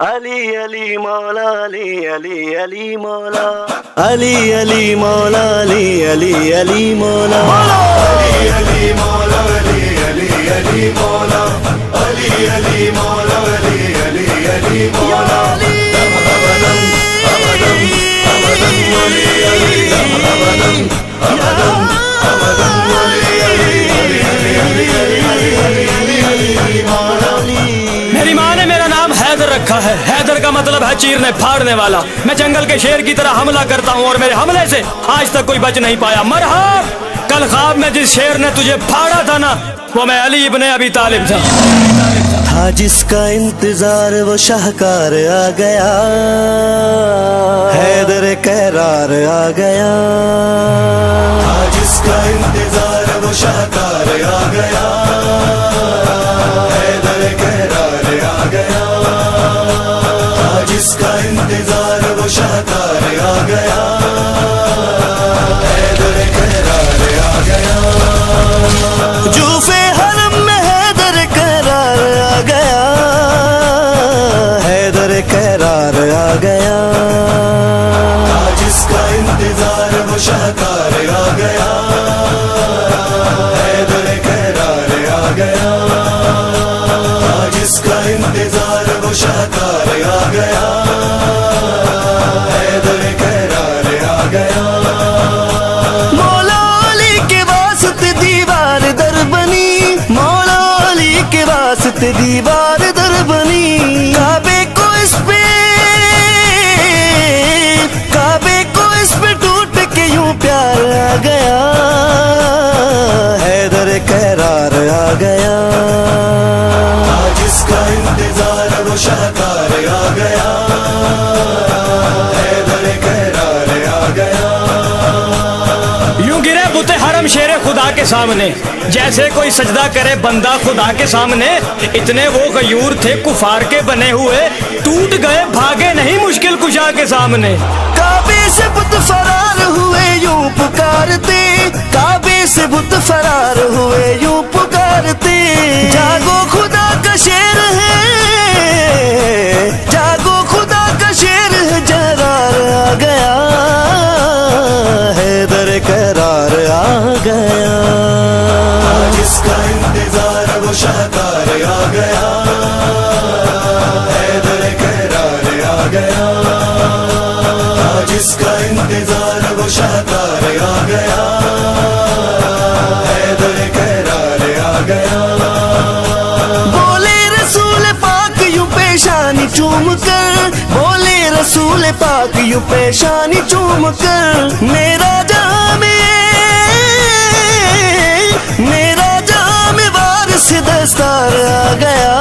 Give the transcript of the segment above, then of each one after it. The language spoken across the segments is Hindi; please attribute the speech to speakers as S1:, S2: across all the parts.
S1: अली अली मौला अली अली अली मौला अली अली मौला अली अली अली मौला
S2: अली अली मौला अली अली अली मौला अली अली मौला अली अली अली मौला अबदम अबदम अबदम अली अली अबदम अबदम अबदम अली अली अली अली अली अली अली अली मौला।
S3: मेरी माँ ने मेरा नाम हैदर रखा है। हैदर का मतलब है चीरने फाड़ने वाला। मैं जंगल के शेर की तरह हमला करता हूँ और मेरे हमले से आज तक कोई बच नहीं पाया। मरहब, कल ख्वाब में जिस शेर ने तुझे फाड़ा था ना, वो मैं अली इब्ने अबी तालिब था
S1: जिसका इंतजार वो शाहकार आ गया, हैदर कहरार आ गया।
S2: जिसका इंतजार वो शाहकार आ गया, हैदर कहरार आ गया। जिसका इंतजार वो शाहकार आ गया, हैदर कहरार आ गया।
S1: जूफे हरम में हैदर कहरार आ गया, हैदर कहरार आ गया।
S2: जिसका इंतजार वो शाहकार आ गया, हैदर कहरार आ गया। जिसका इंतजार वो शाहकार आ गया, हैदर कहरार आ गया।
S1: मौला अली के वास्ते दीवार दर बनी, मौला अली के वास्ते दीवार दर बनी। काबे को इस पे, काबे को इस पे टूट के यूं प्यार आ गया, हैदर कहरार आ गया।
S2: जिसका इंतजार वो शाहकार आ गया, हैदर कहरार आ गया।
S3: यूं गिरे बुते हरम शेरे खुदा के सामने, जैसे कोई सजदा करे बंदा खुदा के सामने। इतने वो गयूर थे कुफार के बने हुए, टूट गए भागे नहीं मुश्किल कुशा के सामने।
S1: काबे से बुत फरार हुए यूं पुकारते, काबे से बुत फरार हुए यूं पुकारते। जागो खुदा का शेर है, जागो खुदा का शेर है, जरार आ गया, हैदर कहरार आ गया।
S2: जिसका इंतजार वो शाहकार आ गया, हैदर कहरार आ गया। जिसका इंतजार वो शाहकार आ गया, हैदर कहरार आ गया।
S1: बोले रसूल पाक यूं पेशानी चूम कर, बोले रसूल पाक यूं पेशानी चूम कर। मेरा जाम मेरा जाम वारिस दस्तार आ गया,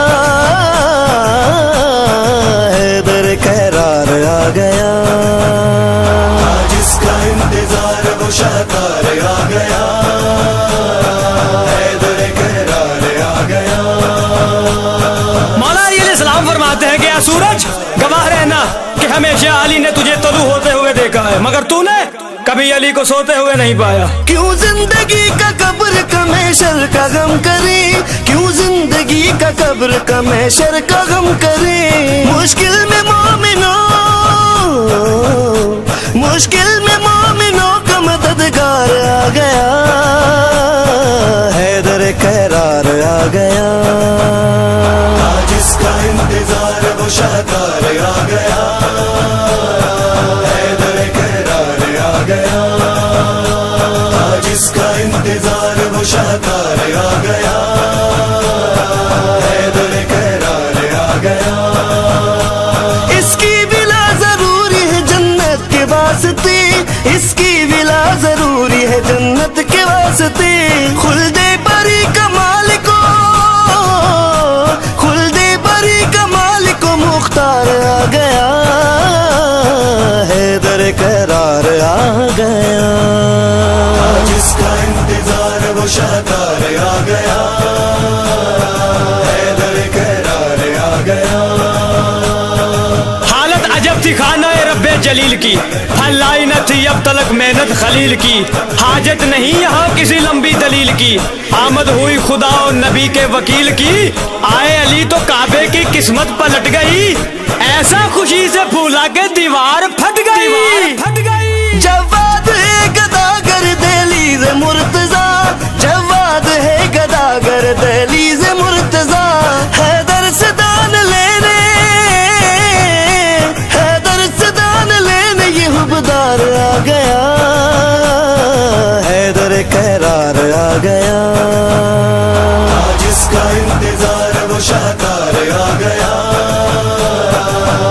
S1: हैदर कहरार आ गया।
S2: जिसका इंतजार वो शाहकार आ गया, हैदर कहरार आ गया।
S3: मौला अली अलैहिस्सलाम फरमाते हैं कि या सूरज गवाह रहना कि हमेशा अली ने तुझे तलू होते हुए देखा है, मगर तूने कभी अली को सोते हुए नहीं पाया।
S1: क्यों जिंदगी का कब्र का महशर का गम करे, क्यों जिंदगी का कब्र का महशर का गम करे। मुश्किल में मोमिनो, मुश्किल में मोमिनो का मददगार आ गया, हैदर कहरार आ गया।
S2: जिसका इंतजार वो शाहकार आ गया, हैदर कहरार आ गया। जिसका इंतजार वो शाहकार आ गया, हैदर कहरार आ गया।
S1: इसकी विला जरूरी है जन्नत के वास्ते, इसकी विला जरूरी है जन्नत के वास्ते। खुल्दे परी कमाल को, खुल्दे परी कमाल को मुख्तार आ गया, हैदर कहरार आ गया।
S2: जिसका इंतजार वो शाहकार आ गया, हैदर कहरार आ गया।
S3: हालत अजब थी खाना रब्बे जलील की, फलाई न थी अब तलक मेहनत खलील की। हाजत नहीं यहाँ किसी लंबी दलील की, आमद हुई खुदा और नबी के वकील की। आए अली तो काबे की किस्मत पलट गई, ऐसा खुशी से फूला के दीवार फट गई, फट गई।
S1: जवाद है गदागर दहलीज मुर्तजा, जवाद है गदागर दहलीज मुर्तजा। हैदर से दान लेने, हैदर से दान लेने ये हुबदार आ गया, हैदर कहरार आ गया।
S2: जिसका इंतजार वो शाहकार आ गया,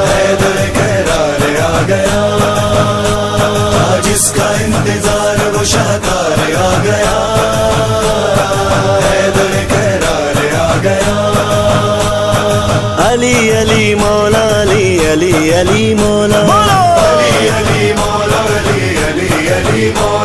S2: हैदर कहरार आ गया। जिसका इंतजार वो शाहकार आ गया, हैदर कहरार आ गया।
S1: अली अली मौला अली अली अली मौला,
S2: अली अली मौला, अली अली अली मौला।